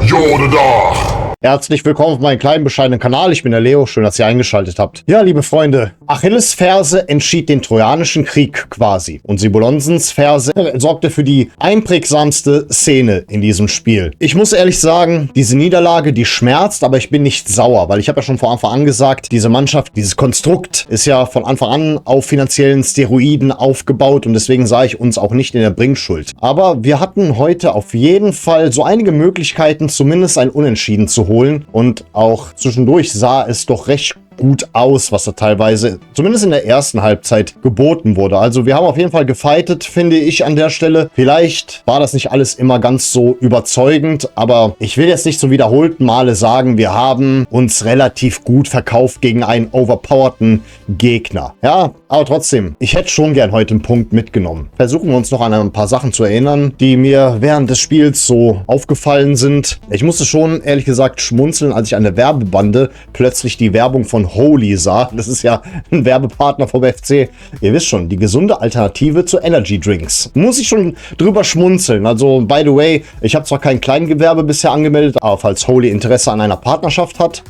Jodedach! Herzlich willkommen auf meinem kleinen, bescheidenen Kanal. Ich bin der Leo. Schön, dass ihr eingeschaltet habt. Ja, liebe Freunde, Achilles-Ferse entschied den Trojanischen Krieg quasi. Und Sibulonsens Ferse sorgte für die einprägsamste Szene in diesem Spiel. Ich muss ehrlich sagen, diese Niederlage, die schmerzt, aber ich bin nicht sauer, weil ich habe ja schon von Anfang an gesagt, diese Mannschaft, dieses Konstrukt ist ja von Anfang an auf finanziellen Steroiden aufgebaut und deswegen sah ich uns auch nicht in der Bringschuld. Aber wir hatten heute auf jeden Fall so einige Möglichkeiten, zumindest ein Unentschieden zu holen. Und auch zwischendurch sah es doch recht gut aus, was da teilweise, zumindest in der ersten Halbzeit, geboten wurde. Also wir haben auf jeden Fall gefightet, finde ich an der Stelle. Vielleicht war das nicht alles immer ganz so überzeugend, aber ich will jetzt nicht zum wiederholten Male sagen, wir haben uns relativ gut verkauft gegen einen overpowerten Gegner. Ja, aber trotzdem, ich hätte schon gern heute einen Punkt mitgenommen. Versuchen wir uns noch an ein paar Sachen zu erinnern, die mir während des Spiels so aufgefallen sind. Ich musste schon, ehrlich gesagt, schmunzeln, als ich an der Werbebande plötzlich die Werbung von Holy sah. Das ist ja ein Werbepartner vom FC. Ihr wisst schon, die gesunde Alternative zu Energy Drinks. Muss ich schon drüber schmunzeln. Also, by the way, ich habe zwar kein Kleingewerbe bisher angemeldet, aber falls Holy Interesse an einer Partnerschaft hat,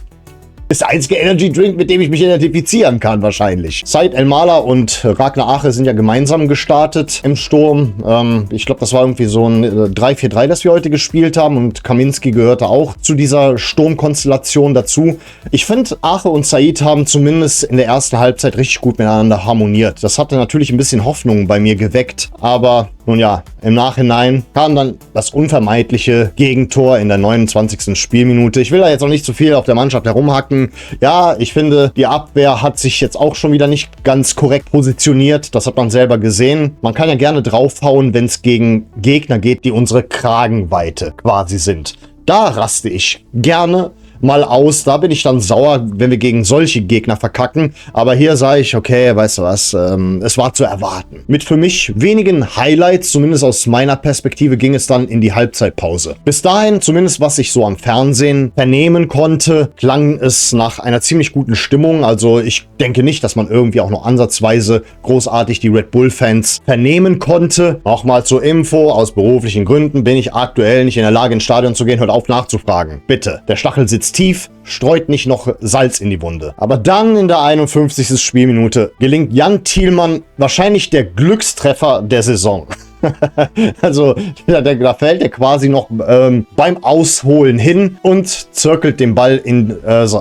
ist der einzige Energy Drink, mit dem ich mich identifizieren kann, wahrscheinlich. Said El-Mala und Ragnar Ache sind ja gemeinsam gestartet im Sturm. Ich glaube, das war irgendwie so ein 3-4-3, das wir heute gespielt haben. Und Kaminski gehörte auch zu dieser Sturmkonstellation dazu. Ich finde, Ache und Said haben zumindest in der ersten Halbzeit richtig gut miteinander harmoniert. Das hatte natürlich ein bisschen Hoffnung bei mir geweckt. Aber nun ja, im Nachhinein kam dann das unvermeidliche Gegentor in der 29. Spielminute. Ich will da jetzt noch nicht zu viel auf der Mannschaft herumhacken. Ja, ich finde, die Abwehr hat sich jetzt auch schon wieder nicht ganz korrekt positioniert. Das hat man selber gesehen. Man kann ja gerne draufhauen, wenn es gegen Gegner geht, die unsere Kragenweite quasi sind. Da raste ich gerne mal aus. Da bin ich dann sauer, wenn wir gegen solche Gegner verkacken. Aber hier sage ich, okay, weißt du was, es war zu erwarten. Mit für mich wenigen Highlights, zumindest aus meiner Perspektive, ging es dann in die Halbzeitpause. Bis dahin, zumindest was ich so am Fernsehen vernehmen konnte, klang es nach einer ziemlich guten Stimmung. Also ich denke nicht, dass man irgendwie auch noch ansatzweise großartig die Red Bull-Fans vernehmen konnte. Nochmal zur Info, aus beruflichen Gründen bin ich aktuell nicht in der Lage, ins Stadion zu gehen. Hört auf nachzufragen. Bitte, der Stachel sitzt tief, streut nicht noch Salz in die Wunde. Aber dann in der 51. Spielminute gelingt Jan Thielmann wahrscheinlich der Glückstreffer der Saison. Also da fällt er quasi noch beim Ausholen hin und zirkelt den Ball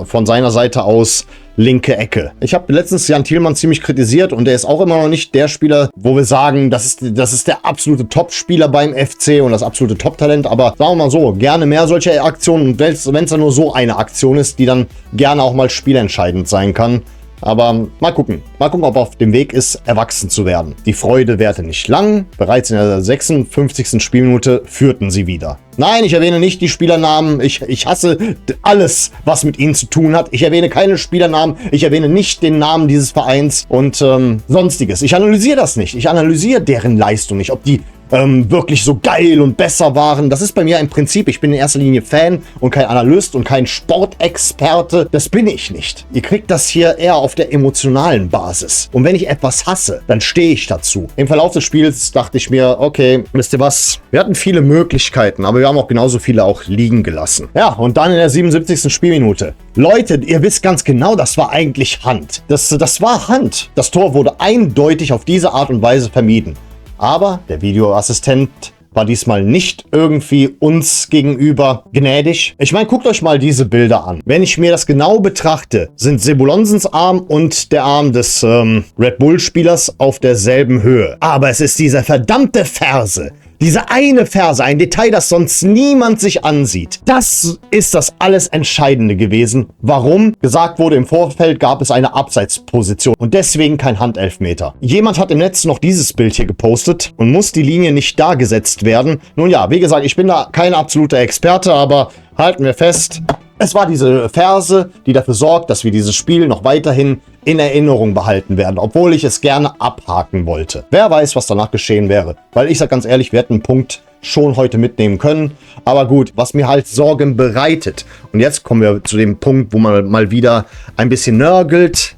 von seiner Seite aus linke Ecke. Ich habe letztens Jan Thielmann ziemlich kritisiert und er ist auch immer noch nicht der Spieler, wo wir sagen, das ist der absolute Top-Spieler beim FC und das absolute Top-Talent, aber sagen wir mal so, gerne mehr solche Aktionen und wenn es dann nur so eine Aktion ist, die dann gerne auch mal spielentscheidend sein kann. Aber mal gucken, ob er auf dem Weg ist, erwachsen zu werden. Die Freude währte nicht lang. Bereits in der 56. Spielminute führten sie wieder. Nein, ich erwähne nicht die Spielernamen. Ich hasse alles, was mit ihnen zu tun hat. Ich erwähne keine Spielernamen. Ich erwähne nicht den Namen dieses Vereins und Sonstiges. Ich analysiere das nicht. Ich analysiere deren Leistung nicht. Ob die wirklich so geil und besser waren. Das ist bei mir ein Prinzip. Ich bin in erster Linie Fan und kein Analyst und kein Sportexperte. Das bin ich nicht. Ihr kriegt das hier eher auf der emotionalen Basis. Und wenn ich etwas hasse, dann stehe ich dazu. Im Verlauf des Spiels dachte ich mir, okay, wisst ihr was? Wir hatten viele Möglichkeiten, aber wir haben auch genauso viele auch liegen gelassen. Ja, und dann in der 77. Spielminute. Leute, ihr wisst ganz genau, das war eigentlich Hand. Das war Hand. Das Tor wurde eindeutig auf diese Art und Weise vermieden. Aber der Videoassistent war diesmal nicht irgendwie uns gegenüber gnädig. Ich meine, guckt euch mal diese Bilder an. Wenn ich mir das genau betrachte, sind Sibulonsens Arm und der Arm des Red Bull-Spielers auf derselben Höhe. Aber es ist diese verdammte Ferse. Diese eine Ferse, ein Detail, das sonst niemand sich ansieht. Das ist das alles Entscheidende gewesen. Warum? Gesagt wurde, im Vorfeld gab es eine Abseitsposition und deswegen kein Handelfmeter. Jemand hat im Netz noch dieses Bild hier gepostet und muss die Linie nicht da gesetzt werden. Nun ja, wie gesagt, ich bin da kein absoluter Experte, aber halten wir fest, es war diese Ferse, die dafür sorgt, dass wir dieses Spiel noch weiterhin in Erinnerung behalten werden, obwohl ich es gerne abhaken wollte. Wer weiß, was danach geschehen wäre. Weil ich sage ganz ehrlich, wir hätten einen Punkt schon heute mitnehmen können. Aber gut, was mir halt Sorgen bereitet. Und jetzt kommen wir zu dem Punkt, wo man mal wieder ein bisschen nörgelt.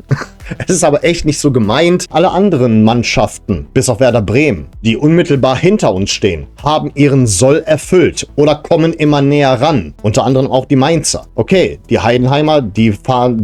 Es ist aber echt nicht so gemeint. Alle anderen Mannschaften, bis auf Werder Bremen, die unmittelbar hinter uns stehen, haben ihren Soll erfüllt oder kommen immer näher ran. Unter anderem auch die Mainzer. Okay, die Heidenheimer, die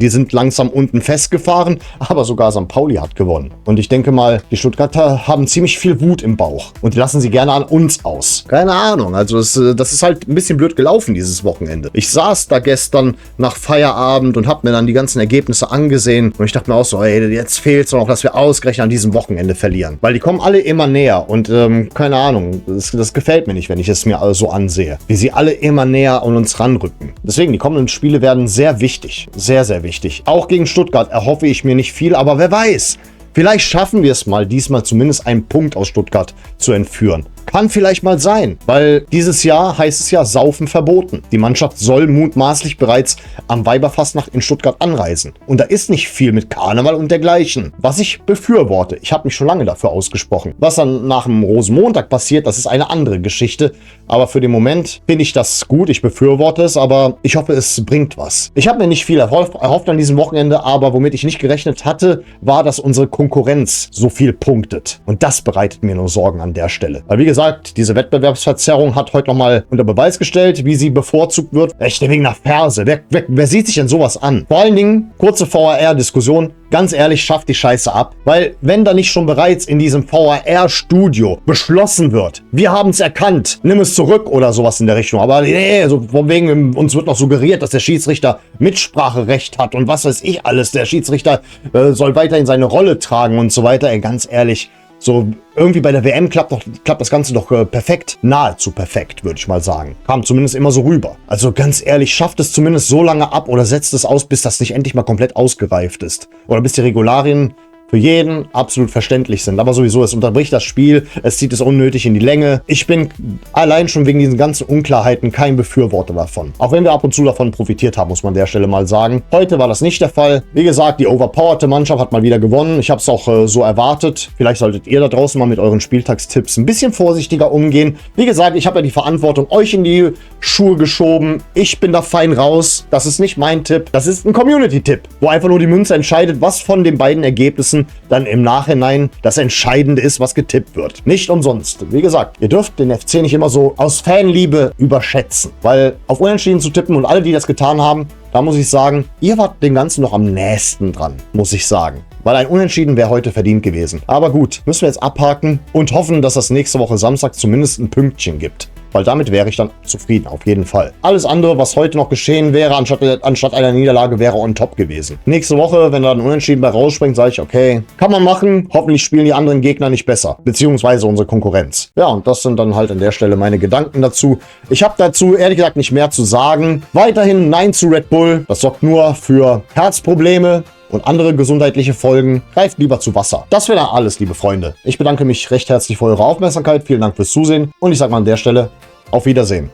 sind langsam unten festgefahren, aber sogar St. Pauli hat gewonnen. Und ich denke mal, die Stuttgarter haben ziemlich viel Wut im Bauch und die lassen sie gerne an uns aus. Keine Ahnung, also das ist halt ein bisschen blöd gelaufen dieses Wochenende. Ich saß da gestern nach Feierabend und habe mir dann die ganzen Ergebnisse angesehen und ich dachte mir auch so, ey, jetzt fehlt es noch, dass wir ausgerechnet an diesem Wochenende verlieren. Weil die kommen alle immer näher und keine Ahnung, das gefällt mir nicht, wenn ich es mir so ansehe. Wie sie alle immer näher an uns ranrücken. Deswegen, die kommenden Spiele werden sehr wichtig. Sehr, sehr wichtig. Auch gegen Stuttgart erhoffe ich mir nicht viel, aber wer weiß. Vielleicht schaffen wir es mal, diesmal zumindest einen Punkt aus Stuttgart zu entführen. Kann vielleicht mal sein, weil dieses Jahr heißt es ja Saufen verboten. Die Mannschaft soll mutmaßlich bereits am Weiberfastnacht in Stuttgart anreisen. Und da ist nicht viel mit Karneval und dergleichen. Was ich befürworte. Ich habe mich schon lange dafür ausgesprochen. Was dann nach dem Rosenmontag passiert, das ist eine andere Geschichte. Aber für den Moment finde ich das gut. Ich befürworte es, aber ich hoffe, es bringt was. Ich habe mir nicht viel erhofft an diesem Wochenende, aber womit ich nicht gerechnet hatte, war, dass unsere Konkurrenz so viel punktet. Und das bereitet mir nur Sorgen an der Stelle. Weil wie gesagt, diese Wettbewerbsverzerrung hat heute nochmal unter Beweis gestellt, wie sie bevorzugt wird. Echt wegen einer Ferse. Wer sieht sich denn sowas an? Vor allen Dingen, kurze VAR-Diskussion. Ganz ehrlich, schafft die Scheiße ab. Weil, wenn da nicht schon bereits in diesem VAR-Studio beschlossen wird, wir haben es erkannt, nimm es zurück oder sowas in der Richtung. Aber nee, so von wegen, uns wird noch suggeriert, dass der Schiedsrichter Mitspracherecht hat und was weiß ich alles. Der Schiedsrichter soll weiterhin seine Rolle tragen und so weiter. Ey, ganz ehrlich, so irgendwie bei der WM klappt das Ganze doch perfekt. Nahezu perfekt, würde ich mal sagen. Kam zumindest immer so rüber. Also ganz ehrlich, schafft es zumindest so lange ab oder setzt es aus, bis das nicht endlich mal komplett ausgereift ist. Oder bis die Regularien für jeden absolut verständlich sind. Aber sowieso, es unterbricht das Spiel, es zieht es unnötig in die Länge. Ich bin allein schon wegen diesen ganzen Unklarheiten kein Befürworter davon. Auch wenn wir ab und zu davon profitiert haben, muss man an der Stelle mal sagen. Heute war das nicht der Fall. Wie gesagt, die overpowerte Mannschaft hat mal wieder gewonnen. Ich habe es auch so erwartet. Vielleicht solltet ihr da draußen mal mit euren Spieltagstipps ein bisschen vorsichtiger umgehen. Wie gesagt, ich habe ja die Verantwortung euch in die Schuhe geschoben. Ich bin da fein raus. Das ist nicht mein Tipp. Das ist ein Community-Tipp, wo einfach nur die Münze entscheidet, was von den beiden Ergebnissen dann im Nachhinein das Entscheidende ist, was getippt wird. Nicht umsonst. Wie gesagt, ihr dürft den FC nicht immer so aus Fanliebe überschätzen, weil auf Unentschieden zu tippen und alle, die das getan haben, da muss ich sagen, ihr wart dem Ganzen noch am nächsten dran, muss ich sagen. Weil ein Unentschieden wäre heute verdient gewesen. Aber gut, müssen wir jetzt abhaken und hoffen, dass das nächste Woche Samstag zumindest ein Pünktchen gibt. Weil damit wäre ich dann zufrieden, auf jeden Fall. Alles andere, was heute noch geschehen wäre, anstatt einer Niederlage, wäre on top gewesen. Nächste Woche, wenn da ein Unentschieden bei rausspringt, sage ich, okay, kann man machen. Hoffentlich spielen die anderen Gegner nicht besser. Beziehungsweise unsere Konkurrenz. Ja, und das sind dann halt an der Stelle meine Gedanken dazu. Ich habe dazu, ehrlich gesagt, nicht mehr zu sagen. Weiterhin Nein zu Red Bull. Das sorgt nur für Herzprobleme und andere gesundheitliche Folgen. Greift lieber zu Wasser. Das wäre dann alles, liebe Freunde. Ich bedanke mich recht herzlich für eure Aufmerksamkeit. Vielen Dank fürs Zusehen. Und ich sage mal an der Stelle, auf Wiedersehen.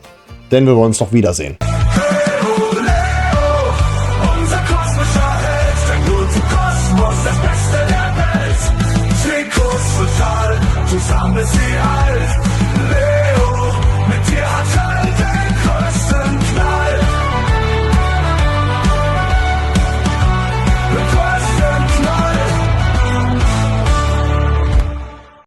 Denn wir wollen uns doch wiedersehen.